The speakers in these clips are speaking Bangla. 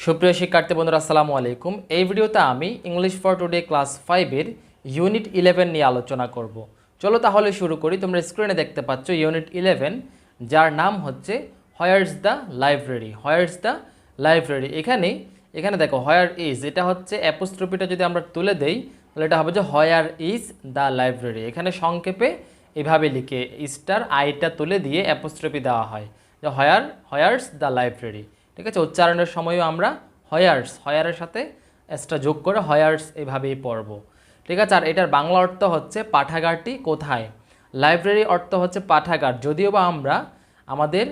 সুপ্রিয় শিক্ষার্থী বন্ধুরা আসসালামু আলাইকুম। এই ভিডিওতে আমি ইংলিশ ফর টুডে ক্লাস 5 এর ইউনিট 11 নিয়ে আলোচনা করব। চলো তাহলে শুরু করি। তোমরা স্ক্রিনে দেখতে পাচ্ছ ইউনিট 11, যার নাম হচ্ছে where's the library. Where's the library. এখানে দেখো হোয়ার ইজ, এটা হচ্ছে অ্যাপোস্ট্রফিটা যদি আমরা তুলে দেই তাহলে এটা হবে যে হোয়ার ইজ দ্য লাইব্রেরি। এখানে সংক্ষেপে এভাবে লিখে স্টার আইটা তুলে দিয়ে অ্যাপোস্ট্রফি দেওয়া হয় যে হোয়ারস দ্য লাইব্রেরি। ঠিক আছে, উচ্চারণের সময়ও আমরা হয়ারের সাথে এসটা যোগ করে হোয়ারস এভাবেই পড়ব। ঠিক আছে, আর এটার বাংলা অর্থ হচ্ছে পাঠাগারটি কোথায়। লাইব্রেরি অর্থ হচ্ছে পাঠাগার, যদিও বা আমরা আমাদের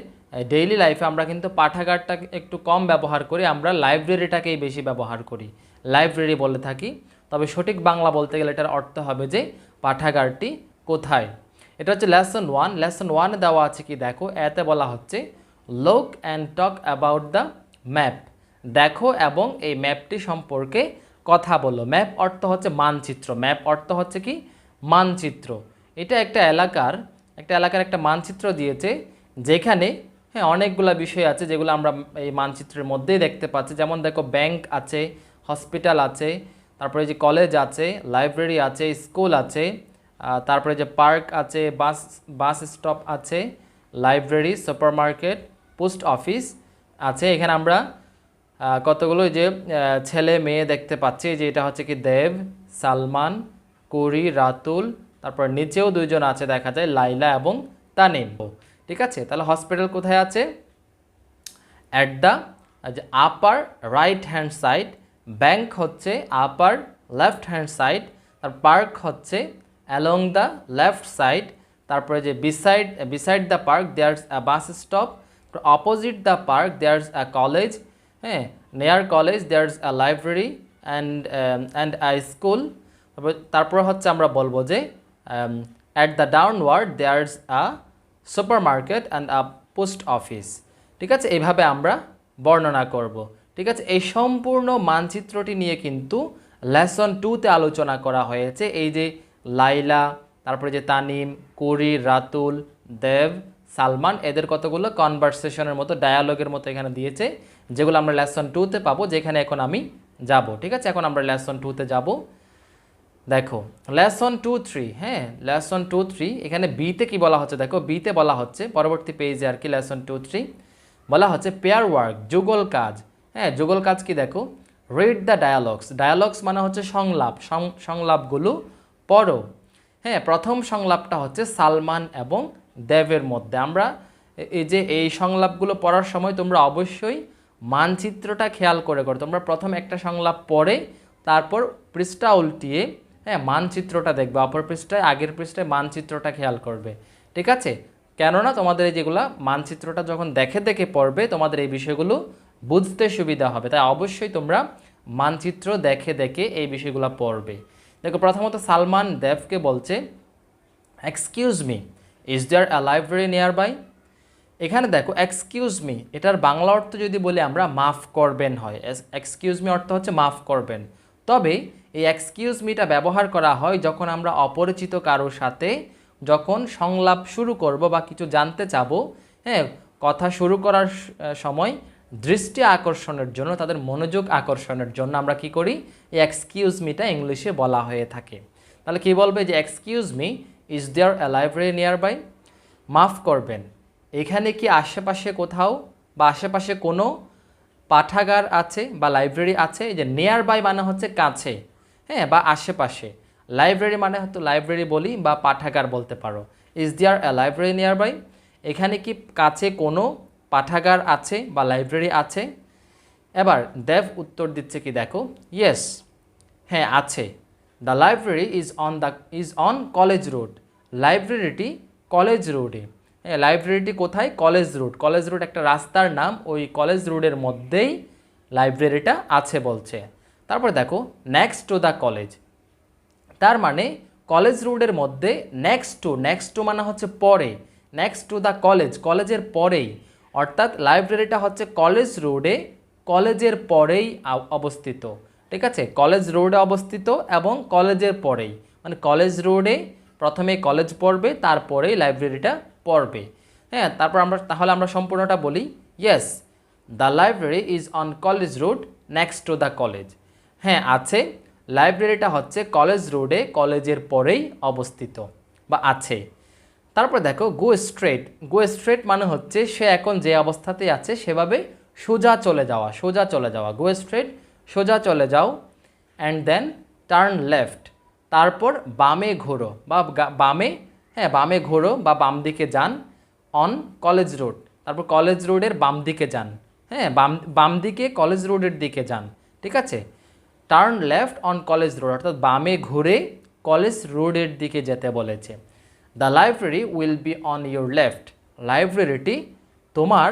ডেইলি লাইফে আমরা কিন্তু পাঠাগারটা একটু কম ব্যবহার করি, আমরা লাইব্রেরিটাকেই বেশি ব্যবহার করি, লাইব্রেরি বলে থাকি। তবে সঠিক বাংলা বলতে গেলে এটার অর্থ হবে যে পাঠাগারটি কোথায়। এটা হচ্ছে লেসন 1। লেসন 1-এ দেওয়া আছে কি দেখো, এতে বলা হচ্ছে look and talk about the map. দেখো এবং এই ম্যাপটি সম্পর্কে কথা বলো। ম্যাপ অর্থ হচ্ছে মানচিত্র। ম্যাপ অর্থ হচ্ছে কি মানচিত্র। এটা একটা এলাকার একটা মানচিত্র দিয়েছে, যেখানে অনেকগুলো বিষয় আছে যেগুলো আমরা এই মানচিত্রের মধ্যেই দেখতে পাচ্ছি। যেমন দেখো ব্যাংক আছে, হসপিটাল আছে, তারপরে যে কলেজ আছে, লাইব্রেরি আছে, স্কুল আছে, তারপরে যে পার্ক আছে, বাস স্টপ আছে, লাইব্রেরি, সুপারমার্কেট, পোস্ট অফিস আছে। এখানে আমরা কতগুলো যে ছেলে মেয়ে দেখতে পাচ্ছি, যে এটা হচ্ছে কি দেব, সালমান, কুরি, রাতুল, তারপর নিচেও দুইজন আছে দেখা যায়, লাইলা এবং তানিম। ঠিক আছে, তাহলে হসপিটাল কোথায় আছে? At the upper right hand side. Bank হচ্ছে আপার লেফট হ্যান্ড সাইড। তার পার্ক হচ্ছে অ্যালং দ্য লেফট সাইড। তারপরে যে beside the park there's a bus stop. Opposite the park there's a college. Near college there's a library and a school. তারপর হচ্ছে আমরা বলবো যে at the downward there's a supermarket and a post office. ঠিক আছে, এইভাবে আমরা বর্ণনা করব। ঠিক আছে, এই সম্পূর্ণ মানচিত্রটি নিয়ে কিন্তু লেসন 2-তে আলোচনা করা হয়েছে। এই যে লাইলা, তারপরে যে তানিম, কুরি, রাতুল, দেব, সালমান, এদের কতগুলো কনভারসেশনের মতো, ডায়ালগের মতো এখানে দিয়েছে, যেগুলো আমরা লেসন 2-তে পাবো, যেখানে এখন আমি যাব। ঠিক আছে, এখন আমরা লেসন 2-তে যাব। দেখো লেসন 2-3, লেসন 2-3 এখানে বিতে কি বলা হচ্ছে দেখো, বিতে বলা হচ্ছে পরবর্তী পেজে আর কি, লেসন 2-3 বলা হচ্ছে পেয়ার ওয়ার্ক, যুগল কাজ। যুগল কাজ কি দেখো, রিড দ্য ডায়ালগস। ডায়ালগস মানে হচ্ছে সংলাপ, সংলাপগুলো পড়ো। প্রথম সংলাপটা হচ্ছে সালমান এবং দেবের মধ্যে। আমরা এই সংলাপগুলো পড়ার সময় তোমরা অবশ্যই মানচিত্রটা খেয়াল করে তোমরা প্রথম একটা সংলাপ পড়ে তারপর পৃষ্ঠা উল্টিয়ে মানচিত্রটা দেখবে, অপর পৃষ্ঠায় আগের পৃষ্ঠায় মানচিত্রটা খেয়াল করবে। ঠিক আছে, কেননা তোমাদের এই যেগুলো মানচিত্রটা যখন দেখে দেখে পড়বে তোমাদের এই বিষয়গুলো বুঝতে সুবিধা হবে, তাই অবশ্যই তোমরা মানচিত্র দেখে দেখে এই বিষয়গুলো পড়বে। দেখো প্রথমত সালমান দেবকে বলছে excuse me, is there a library nearby. এখানে দেখো এক্সকিউজ মি, এটার বাংলা অর্থ যদি বলি আমরা মাফ করবেন হয়। এক্সকিউজ মি অর্থ হচ্ছে মাফ করবেন। তবে এই এক্সকিউজ মিটা ব্যবহার করা হয় যখন আমরা অপরিচিত কারোর সাথে যখন সংলাপ শুরু করব বা কিছু জানতে চাবো, কথা শুরু করার সময় দৃষ্টি আকর্ষণের জন্য, তাদের মনোযোগ আকর্ষণের জন্য আমরা কি করি, এই এক্সকিউজ মিটা ইংলিশে বলা হয়ে থাকে। তাহলে কি বলবে যে excuse me, is there a library nearby. মাফ করবেন, এখানে কি আশেপাশে কোথাও বা আশেপাশে কোনো পাঠাগার আছে বা লাইব্রেরি আছে। এই যে নিয়ার বাই মানে হচ্ছে কাছে, বা আশেপাশে। লাইব্রেরি মানে হয়তো লাইব্রেরি বলি বা পাঠাগার বলতে পারো। Is there a library nearby, এখানে কি কাছে কোনো পাঠাগার আছে বা লাইব্রেরি আছে। এবার দেব উত্তর দিচ্ছে কি দেখো, ইয়েস, আছে। The library is on college road. লাইব্রেরিটি কলেজ রোডে। লাইব্রেরিটি কোথায়? College road. কলেজ রোড একটা রাস্তার নাম, ওই কলেজ রোডের মধ্যেই লাইব্রেরিটা আছে বলছে। তারপর দেখো নেক্সট টু দ্য কলেজ, তার মানে কলেজ রোডের মধ্যে নেক্সট টু মানে হচ্ছে পরে, নেক্সট টু দ্য কলেজ, কলেজের পরেই, অর্থাৎ লাইব্রেরিটা হচ্ছে কলেজ রোডে, কলেজের পরেই অবস্থিত। ঠিক আছে, কলেজ রোডে অবস্থিত এবং কলেজের পরেই, মানে কলেজ রোডে প্রথমে কলেজ পড়বে, তারপরেই লাইব্রেরিটা পড়বে। তারপর তাহলে আমরা সম্পূর্ণটা বলি। Yes, the library is on college road next to the college. হ্যাঁ আছে, লাইব্রেরিটা হচ্ছে কলেজ রোডে, কলেজের পরেই অবস্থিত বা আছে। তারপর দেখো গো স্ট্রেট। গো স্ট্রেট মানে হচ্ছে সে এখন যে অবস্থাতেই আছে সেভাবে সোজা চলে যাওয়া, সোজা চলে যাওয়া। গো স্ট্রেট, সোজা চলে যাও। অ্যান্ড দেন টার্ন লেফট, তারপর বামে ঘোরো বা বামে, হ্যাঁ বামে ঘোরো বা বাম দিকে যান। অন কলেজ রোড, তারপর কলেজ রোডের বাম দিকে যান। হ্যাঁ বাম দিকে কলেজ রোডের দিকে যান, ঠিক আছে। Turn left on college road, অর্থাৎ বামে ঘুরে কলেজ রোডের দিকে যেতে বলেছে। The library will be on your left, লাইব্রেরিটি তোমার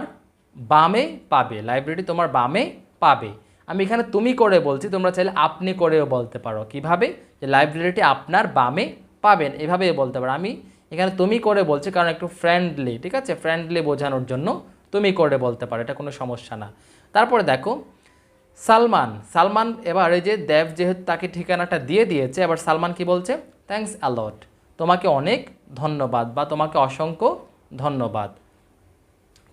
বামে পাবে, লাইব্রেরিটি তোমার বামে পাবে। আমি এখানে তুমি করে বলছি, তোমরা চাইলে আপনি করেও বলতে পারো। কিভাবে? যে লাইব্রেরিটি আপনার বামে পাবেন, এভাবে বলতে পারো। আমি এখানে তুমি করে বলছি কারণ একটু ফ্রেন্ডলি, ঠিক আছে, ফ্রেন্ডলি বোঝানোর জন্য তুমি করে বলতে পারো, এটা কোনো সমস্যা না। তারপরে দেখো সালমান, সালমান এবার এই যে দেব যেহেতু তাকে ঠিকানাটা দিয়ে দিয়েছে, এবার সালমান কি বলছে? থ্যাঙ্কস অ্যালট, তোমাকে অনেক ধন্যবাদ বা তোমাকে অসংখ্য ধন্যবাদ।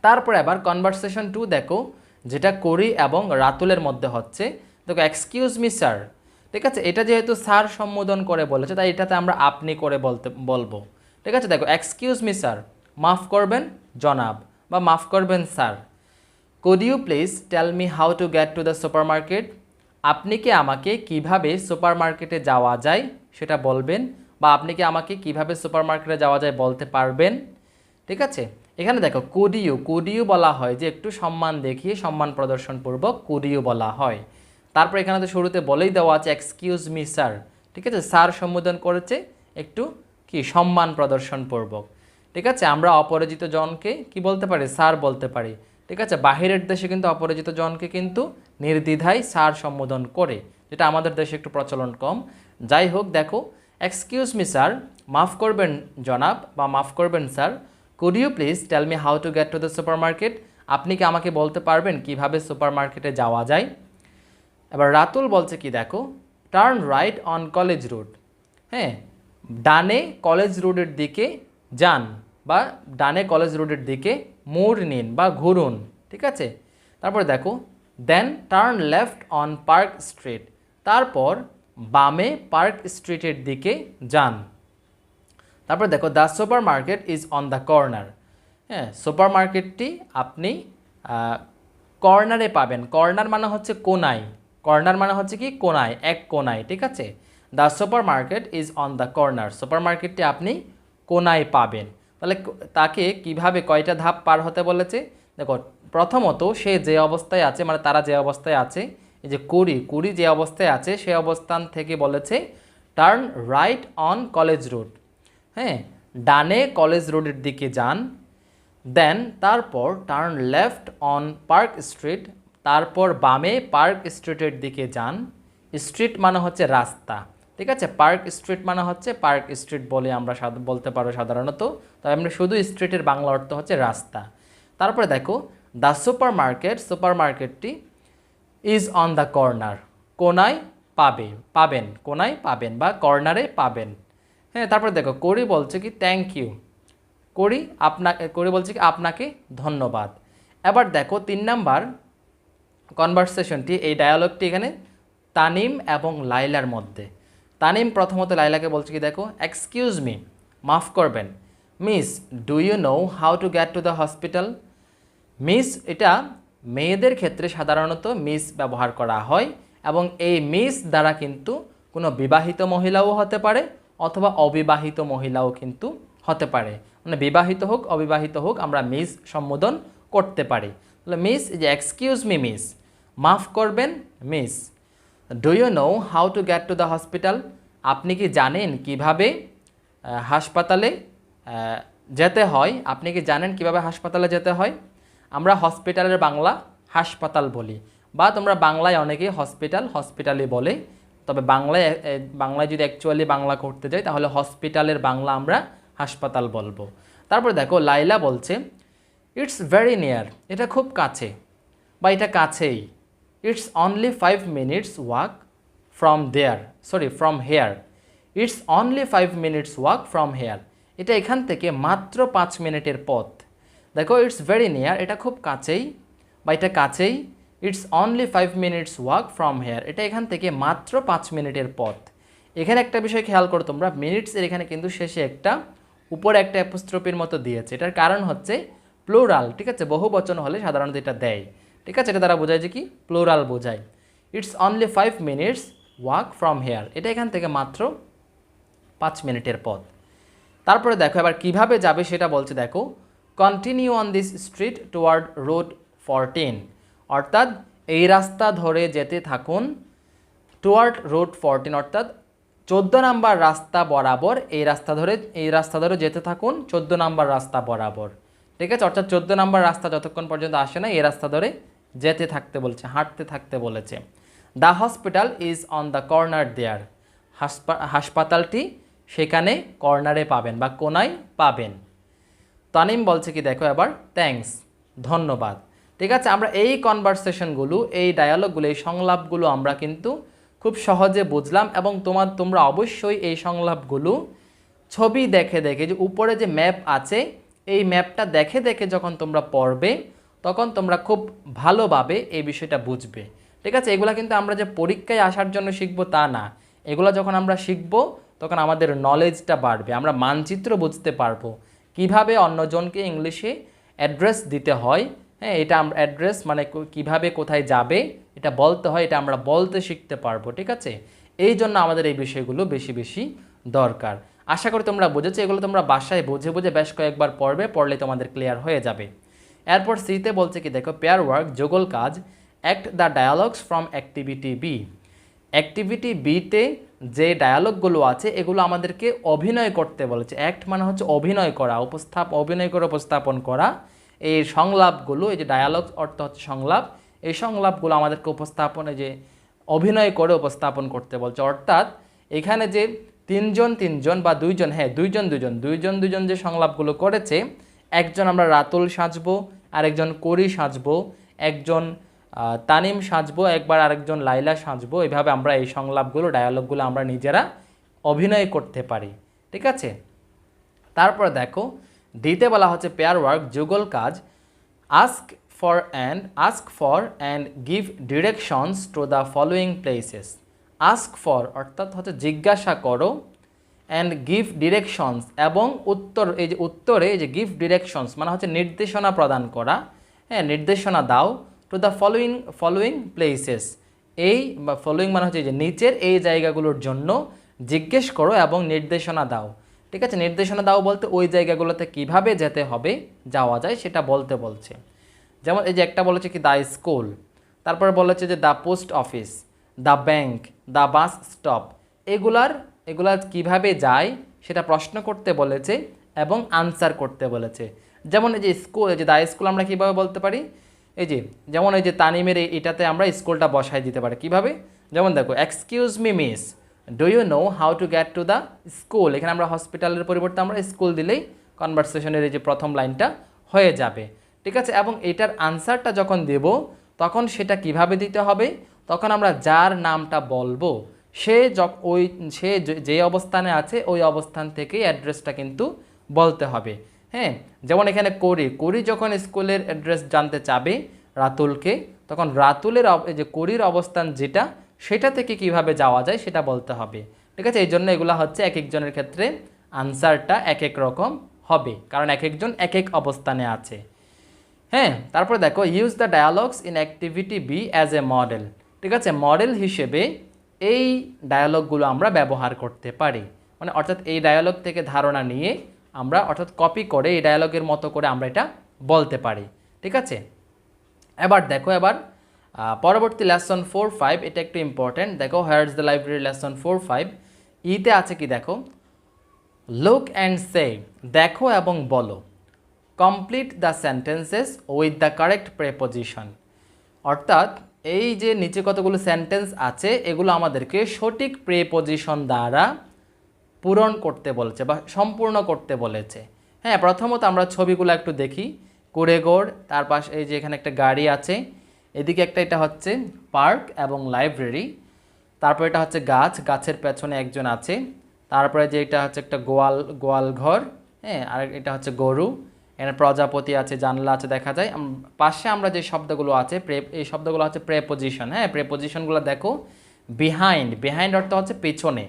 তারপরে আবার কনভারসেশন 2 দেখো, যেটা করি এবং রাতুলের মধ্যে হচ্ছে। দেখো এক্সকিউজ মি স্যার, ঠিক আছে, এটা যেহেতু স্যার সম্বোধন করে বলেছে তাই এটাতে আমরা আপনি করে বলবো, ঠিক আছে। দেখো এক্সকিউজ মি স্যার, মাফ করবেন জনাব বা মাফ করবেন sir. Could you please tell me how to get to the super market, আপনি কি আমাকে কিভাবে সুপার মার্কেটে যাওয়া যায় সেটা বলবেন, বা আপনি কি আমাকে কিভাবে সুপার মার্কেটে যাওয়া যায় বলতে পারবেন, ঠিক আছে। এখানে দেখো কুড ইউ বলা হয় যে একটু সম্মান দেখিয়ে, সম্মান প্রদর্শনপূর্বক কুড ইউ বলা হয়। তারপর এখানে তো শুরুতে বলেই দেওয়া আছে এক্সকিউজ মি স্যার, ঠিক আছে, স্যার সম্বোধন করেছে একটু কি সম্মান প্রদর্শনপূর্বক, ঠিক আছে। আমরা অপরিচিত জনকে কি বলতে পারি? স্যার বলতে পারি, ঠিক আছে। বাহিরের দেশে কিন্তু অপরিচিত জনকে কিন্তু নির্দ্বিধায় স্যার সম্বোধন করে, যেটা আমাদের দেশে একটু প্রচলন কম। যাই হোক দেখো এক্সকিউজ মি স্যার, মাফ করবেন জনাব বা মাফ করবেন sir. Could you please tell me how to get to the super market, আপনি কি আমাকে বলতে পারবেন কিভাবে সুপার মার্কেটে যাওয়া যায়। এবার রাতুল বলছে কি দেখো, turn right on college road, হ্যাঁ ডানে কলেজ রোডের দিকে যান বা ডানে কলেজ রোডের দিকে মোড় নিন বা ঘুরুন, ঠিক আছে। তারপর দেখো then turn left on park street, তারপর বামে পার্ক স্ট্রিটের দিকে যান। তারপর দেখো the super market is on the corner, হ্যাঁ সুপার মার্কেটটি আপনি কর্নারে পাবেন। কর্নার মানে হচ্ছে কোনায়, কর্নার মানে হচ্ছে কি কোনায়, এক কোনায়, ঠিক আছে। The super market is on the corner, সুপার মার্কেটটি আপনি কোনায় পাবেন। তাহলে তাকে কিভাবে কয়টা ধাপ পার হতে বলেছে? দেখো প্রথমত সে যে অবস্থায় আছে, মানে তারা যে অবস্থায় আছে, এই যে কুড়ি যে অবস্থায় আছে সে অবস্থান থেকে বলেছে turn right on college road, হ্যাঁ ডানে কলেজ রোডের দিকে যান। দেন তারপর turn left on park street, তারপর বামে পার্ক স্ট্রিটের দিকে যান। স্ট্রিট মানে হচ্ছে রাস্তা, ঠিক আছে। পার্ক স্ট্রিট মানে হচ্ছে পার্ক স্ট্রিট বলে আমরা বলতে পারো সাধারণত, তবে আমরা শুধু স্ট্রিটের বাংলা অর্থ হচ্ছে রাস্তা। তারপরে দেখো দ্য সুপার মার্কেট, সুপার মার্কেটটি ইজ অন দ্য কর্নার, কোনায় পাবেন, কোনায় পাবেন বা কর্নারে পাবেন, হ্যাঁ। তারপরে দেখো করি বলছে কি থ্যাংক ইউ, করি বলছে কি আপনাকে ধন্যবাদ। এবার দেখো 3 নাম্বার কনভারসেশনটি, এই ডায়ালগটি এখানে তানিম এবং লাইলার মধ্যে। তানিম প্রথমত লাইলাকে বলছে কি দেখো এক্সকিউজ মি, মাফ করবেন, miss do you know how to get to the hospital. Miss এটা মেয়েদের ক্ষেত্রে সাধারণত মিস ব্যবহার করা হয়, এবং এই মিস দ্বারা কিন্তু কোনো বিবাহিত মহিলাও হতে পারে অথবা অবিবাহিত মহিলাও কিন্তু হতে পারে, মানে বিবাহিত হোক অবিবাহিত হোক আমরা মিস সম্বোধন করতে পারি। তাহলে মিস, যে এক্সকিউজ মি মিস, মাফ করবেন miss. Do you know how to get to the hospital, আপনি কি জানেন কিভাবে হাসপাতালে যেতে হয়, আপনি কি জানেন কিভাবে হাসপাতালে যেতে হয়। আমরা হসপিটালের বাংলা হাসপাতাল বলি, বা তোমরা বাংলায় অনেকেই হসপিটালই বলে, তবে বাংলায় যদি অ্যাকচুয়ালি বাংলা করতে যাই তাহলে হসপিটালের বাংলা আমরা হাসপাতাল বলবো। তারপর দেখো লাইলা বলছে ইটস ভেরি নিয়ার, এটা খুব কাছে বা এটা কাছেই। It's only 5 minutes walk from here, it's only 5 minutes walk from here, এটা এখান থেকে মাত্র 5 মিনিটের পথ। দেখো ইটস ভেরি নিয়ার, এটা খুব কাছেই, বা এটা কাছেই, it's only 5 minutes walk from here, এটা এখান থেকে মাত্র 5 মিনিটের পথ। এখানে একটা বিষয় খেয়াল করো তোমরা, মিনিটস এর এখানে কিন্তু শেষে একটা উপরে একটা অ্যাপোস্ট্রফির মতো দিয়েছে, এটার কারণ হচ্ছে প্লুরাল, ঠিক আছে, বহু বচন হলে সাধারণত এটা দেয়, ঠিক আছে, এটা দ্বারা বোঝায় যে কি প্লুরাল বোঝায়। It's only 5 minutes walk from here, এটা এখান থেকে মাত্র 5 মিনিটের পথ। তারপরে দেখো এবার কিভাবে যাবে সেটা বলছে, দেখো continue on this street toward road 14, অর্থাৎ এই রাস্তা ধরে যেতে থাকুন, টুয়ার্ড রোড 14 অর্থাৎ 14 নাম্বার রাস্তা বরাবর, এই রাস্তা ধরে যেতে থাকুন 14 নাম্বার রাস্তা বরাবর, ঠিক আছে, অর্থাৎ 14 নাম্বার রাস্তা যতক্ষণ পর্যন্ত আসে না এই রাস্তা ধরে যেতে থাকতে বলছে, হাঁটতে থাকতে বলেছে। The hospital is on the corner there, হাসপাতালটি সেখানে কর্নারে পাবেন বা কোনায় পাবেন। তানিম বলছে কি দেখো এবার থ্যাঙ্কস, ধন্যবাদ, ঠিক আছে। আমরা এই কনভারসেশনগুলো, এই ডায়ালগগুলো, এই সংলাপগুলো আমরা কিন্তু খুব সহজে বুঝলাম, এবং তোমরা অবশ্যই এই সংলাপগুলো ছবি দেখে দেখে, যে উপরে যে ম্যাপ আছে এই ম্যাপটা দেখে দেখে যখন তোমরা পড়বে তখন তোমরা খুব ভালোভাবে এই বিষয়টা বুঝবে, ঠিক আছে। এগুলা কিন্তু আমরা যে পরীক্ষায় আসার জন্য শিখবো তা না, এগুলা যখন আমরা শিখবো তখন আমাদের নলেজটা বাড়বে, আমরা মানচিত্র বুঝতে পারবো, কিভাবে অন্যজনকে ইংলিশে অ্যাড্রেস দিতে হয়, হ্যাঁ, এটা আমরা অ্যাড্রেস মানে কিভাবে কোথায় যাবে এটা বলতে হয়, এটা আমরা বলতে শিখতে পারবো, ঠিক আছে। এই জন্য আমাদের এই বিষয়গুলো বেশি বেশি দরকার। আশা করি তোমরা বুঝেছো, এগুলো তোমরা বাসায় বুঝে বুঝে বেশ কয়েকবার পড়লে তোমাদের ক্লিয়ার হয়ে যাবে। এরপর সিতে বলছে কি দেখো পেয়ার ওয়ার্ক, যুগল কাজ, act the dialogues from activity B. Activity বিতে যে ডায়ালগগুলো আছে এগুলো আমাদেরকে অভিনয় করতে বলেছে। অ্যাক্ট মানে হচ্ছে অভিনয় করা, অভিনয় করে উপস্থাপন করা। এই সংলাপগুলো, এই যে ডায়ালগ অর্থ হচ্ছে সংলাপ, এই সংলাপগুলো আমাদেরকে অভিনয় করে উপস্থাপন করতে বলছে। অর্থাৎ এখানে যে তিনজন বা দুইজন যে সংলাপগুলো করেছে, একজন আমরা রাতুল সাজবো, আরেকজন করি সাজবো, একজন তানিম সাজবো, একবার আরেকজন লাইলা সাজবো, এইভাবে আমরা এই সংলাপগুলো, ডায়ালগগুলো আমরা নিজেরা অভিনয় করতে পারি, ঠিক আছে। তারপর দেখো দিতে বলা হচ্ছে পেয়ার ওয়ার্ক, যুগল কাজ, ask for and give directions to the following places. Ask for অর্থাৎ হচ্ছে জিজ্ঞাসা করো, অ্যান্ড গিভ ডিরেকশনস এবং উত্তরে এই যে গিভ ডিরেকশনস মানে হচ্ছে নির্দেশনা প্রদান করা, হ্যাঁ, নির্দেশনা দাও, টু দ্য ফলোয়িং প্লেসেস, এই বা ফলোয়িং মানে হচ্ছে যে নিচের এই জায়গাগুলোর জন্য জিজ্ঞেস করো এবং নির্দেশনা দাও, ঠিক আছে। নির্দেশনা দাও বলতে ওই জায়গাগুলোতে কিভাবে যেতে হবে, যাওয়া যায় সেটা বলতে বলছে। যেমন এই যে একটা বলেছে কি দ্য স্কুল, তারপরে বলেছে যে the post office, the bank, the bus stop, এগুলার কিভাবে যায় সেটা প্রশ্ন করতে বলেছে এবং আনসার করতে বলেছে। যেমন এই যে স্কুল, এই যে দ্য স্কুল আমরা কীভাবে বলতে পারি, যেমন এই যে তানিমের এটাতে আমরা স্কুলটা বসাই দিতে পারি কিভাবে, যেমন দেখো excuse me miss, do you know how to get to the school, এখানে আমরা হসপিটালের পরিবর্তে আমরা স্কুল দিলেই কনভারসেশনের এই যে প্রথম লাইনটা হয়ে যাবে, ঠিক আছে। এবং এটার আনসারটা যখন দেব তখন সেটা কিভাবে দিতে হবে, তখন আমরা যার নামটা বলবো সে যে অবস্থানে আছে ওই অবস্থান থেকে অ্যাড্রেসটা কিন্তু বলতে হবে, হ্যাঁ। যেমন এখানে করি যখন স্কুলের অ্যাড্রেস জানতে চাবে রাতুলকে, তখন রাতুলের যে করির অবস্থান যেটা সেটা থেকে কিভাবে যাওয়া যায় সেটা বলতে হবে, ঠিক আছে। এই জন্য এগুলো হচ্ছে এক একজনের ক্ষেত্রে আনসারটা এক এক রকম হবে, কারণ এক একজন এক এক অবস্থানে আছে, হ্যাঁ। তারপর দেখো use the dialogues in activity B as a model, ঠিক আছে। মডেল হিসেবে এই ডায়ালগগুলো আমরা ব্যবহার করতে পারি, মানে অর্থাৎ এই ডায়ালগ থেকে ধারণা নিয়ে আমরা অর্থাৎ কপি করে এই ডায়ালগের মতো করে আমরা এটা বলতে পারি, ঠিক আছে। এবার দেখো পরবর্তী লেসন 4-5, এটা একটু ইম্পর্টেন্ট। দেখো where is the library, lesson 4-5 ইতে আছে কি দেখো লুক অ্যান্ড সে, দেখো এবং বলো, complete the sentences with the correct preposition, অর্থাৎ এই যে নিচে কতগুলো সেন্টেন্স আছে এগুলো আমাদেরকে সঠিক প্রেপোজিশন দ্বারা পূরণ করতে বলেছে বা সম্পূর্ণ করতে বলেছে, হ্যাঁ। প্রথমত আমরা ছবিগুলো একটু দেখি, কুড়েগড়, তার পাশে এই যে এখানে একটা গাড়ি আছে, এদিকে এটা হচ্ছে পার্ক এবং লাইব্রেরি, তারপর এটা হচ্ছে গাছের পেছনে একজন আছে, তারপরে যে এটা হচ্ছে একটা গোয়াল ঘর, হ্যাঁ, আর এটা হচ্ছে গরু, এখানে প্রজাপতি আছে, জানলা আছে দেখা যায়। পাশে আমরা যে শব্দগুলো আছে এই শব্দগুলো হচ্ছে প্রেপোজিশন। হ্যাঁ, প্রেপোজিশনগুলো দেখো। বিহাইন্ড, বিহাইন্ড অর্থ হচ্ছে পেছনে।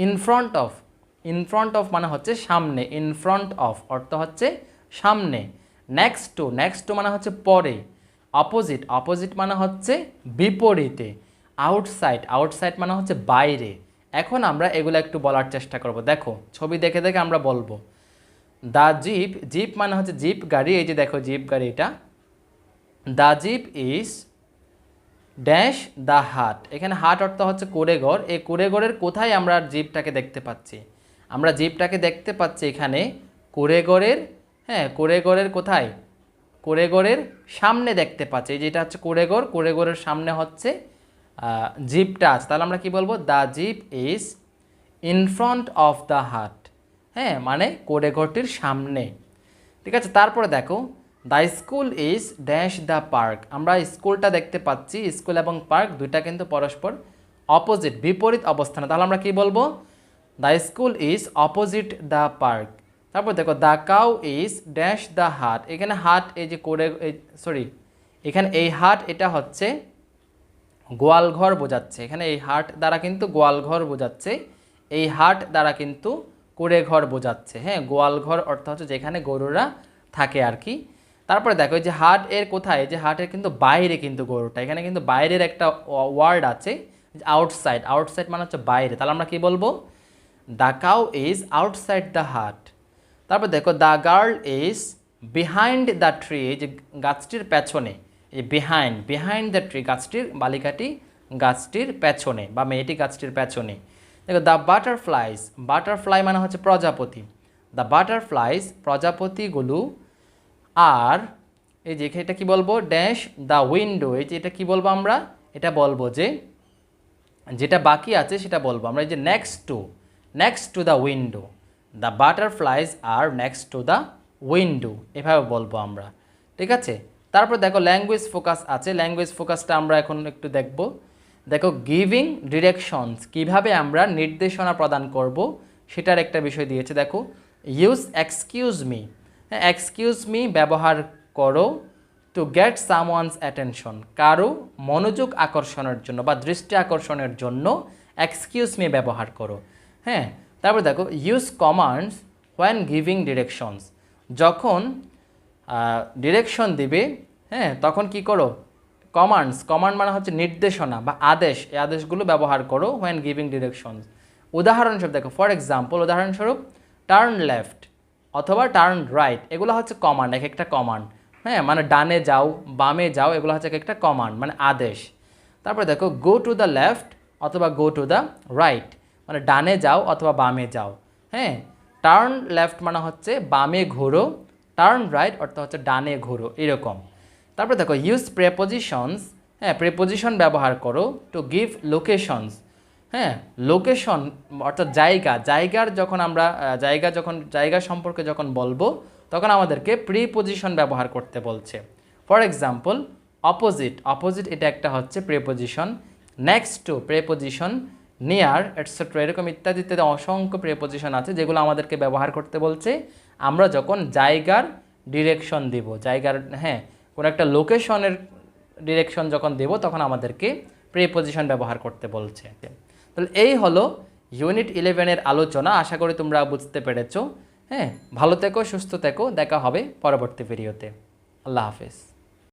ইন ফ্রন্ট অফ মানে হচ্ছে সামনে, ইন ফ্রন্ট অফ অর্থ হচ্ছে সামনে। নেক্সট টু মানে হচ্ছে পরে। অপোজিট মানে হচ্ছে বিপরীতে। আউটসাইড মানে হচ্ছে বাইরে। এখন আমরা এগুলো একটু বলার চেষ্টা করব। দেখো ছবি দেখে দেখে আমরা বলবো। দ্য জিপ মানে হচ্ছে জিপ গাড়ি। এই যে দেখো জিপ গাড়ি, এটা। The jeep is dash the hut. এখানে হাট অর্থ হচ্ছে কুঁড়েঘর। এই কুঁড়েঘরের কোথায় আমরা জিপটাকে দেখতে পাচ্ছি? আমরা জিপটাকে দেখতে পাচ্ছি এখানে কুঁড়েঘরের, হ্যাঁ, কুঁড়েঘরের কোথায়? কুঁড়েঘরের সামনে দেখতে পাচ্ছি। যেটা হচ্ছে কুঁড়েঘরের সামনে হচ্ছে জিপটা আছে। তাহলে আমরা কি বলবো? The jeep is in front of the hut. হ্যাঁ, মানে কুঁড়েঘরটির সামনে। ঠিক আছে, তারপরে দেখো the school is dash the park. আমরা স্কুলটা দেখতে পাচ্ছি, স্কুল এবং পার্ক দুইটা কিন্তু পরস্পর অপোজিট, বিপরীত অবস্থানে। তাহলে আমরা কি বলবো? The school is opposite the park. তারপর দেখো the cow is dash the hut. এখানে হাট, এই যে এখানে এই হাট, এটা হচ্ছে গোয়ালঘর বোঝাচ্ছে। এখানে এই হাট দ্বারা কিন্তু গোয়ালঘর বোঝাচ্ছে, এই হাট দ্বারা কিন্তু কুঁড়েঘর বোঝাচ্ছে। হ্যাঁ, গোয়ালঘর অর্থ হচ্ছে যেখানে গরুরা থাকে আর কি। তারপরে দেখো এই যে হাট এর কোথায়? যে হাটের কিন্তু বাইরে কিন্তু গরুটা, এখানে কিন্তু বাইরের একটা ওয়ার্ড আছে, আউটসাইড মানে হচ্ছে বাইরে। তাহলে আমরা কি বলবো? The cow is outside the হাট। তারপর দেখো the girl is behind the tree. এই যে গাছটির পেছনে, এই বিহাইন্ড দ্য ট্রি, বালিকাটি গাছটির পেছনে বা মেয়েটি গাছটির পেছনে। দেখো দ্য বাটারফ্লাই মানে হচ্ছে প্রজাপতি। The butterflies, প্রজাপতিগুলো। আর এই যে এটা কি বলবো? Dash the window. এই যে এটা কি বলবো আমরা? এটা বলবো যে যেটা বাকি আছে সেটা বলবো আমরা। এই যে next to the window. The butterflies are next to the window, এভাবে বলবো আমরা। ঠিক আছে, তারপর দেখো ল্যাঙ্গুয়েজ ফোকাস আছে। ল্যাঙ্গুয়েজ ফোকাসটা আমরা এখন একটু দেখব। দেখো গিভিং ডিরেকশনস, কিভাবে আমরা নির্দেশনা প্রদান করব সেটার একটা বিষয় দিয়েছে। দেখো ইউজ এক্সকিউজ মি। হ্যাঁ, এক্সকিউজ মি ব্যবহার করো টু গেট সামওয়ানস অ্যাটেনশন, কারো মনোযোগ আকর্ষণের জন্য বা দৃষ্টি আকর্ষণের জন্য এক্সকিউজ মি ব্যবহার করো। হ্যাঁ, তারপর দেখো use commands when giving directions, যখন ডিরেকশন দিবে, হ্যাঁ, তখন কি করো? কমান্ড মানে হচ্ছে নির্দেশনা বা আদেশ, এই আদেশগুলো ব্যবহার করো হোয়েন গিভিং ডিরেকশনস। উদাহরণস্বরূপ দেখো, ফর এক্সাম্পল, উদাহরণস্বরূপ টার্ন লেফট অথবা টার্ন রাইট, এগুলো হচ্ছে কমান্ড, এক একটা কমান্ড। হ্যাঁ, মানে ডানে যাও, বামে যাও, এগুলো হচ্ছে এক একটা কমান্ড মানে আদেশ। তারপরে দেখো গো টু দ্য লেফট অথবা গো টু দ্য রাইট, মানে ডানে যাও অথবা বামে যাও। হ্যাঁ, টার্ন লেফট মানে হচ্ছে বামে ঘোরো, টার্ন রাইট অর্থ হচ্ছে ডানে ঘোরো, এরকম। তারপরে দেখো ইউজ প্রেপোজিশনস। হ্যাঁ, প্রেপোজিশন ব্যবহার করো টু গিভ লোকেশনস। হ্যাঁ, লোকেশন অর্থাৎ জায়গার যখন আমরা জায়গা সম্পর্কে যখন বলবো তখন আমাদেরকে প্রিপোজিশন ব্যবহার করতে বলছে। ফর এক্সাম্পল অপোজিট এটা একটা হচ্ছে preposition, next to preposition, near etcetera, এরকম ইত্যাদি ইত্যাদি অসংখ্য প্রিপোজিশন আছে যেগুলো আমাদেরকে ব্যবহার করতে বলছে আমরা যখন জায়গার ডিরেকশন দিব, হ্যাঁ, কোনো একটা লোকেশনের ডিরেকশন যখন দেব তখন আমাদেরকে প্রিপোজিশন ব্যবহার করতে বলছে। তাহলে এই হলো ইউনিট 11-এর আলোচনা। আশা করি তোমরা বুঝতে পেরেছো। হ্যাঁ, ভালো থেকো, সুস্থ থেকো, দেখা হবে পরবর্তী ভিডিওতে। আল্লাহ হাফেজ।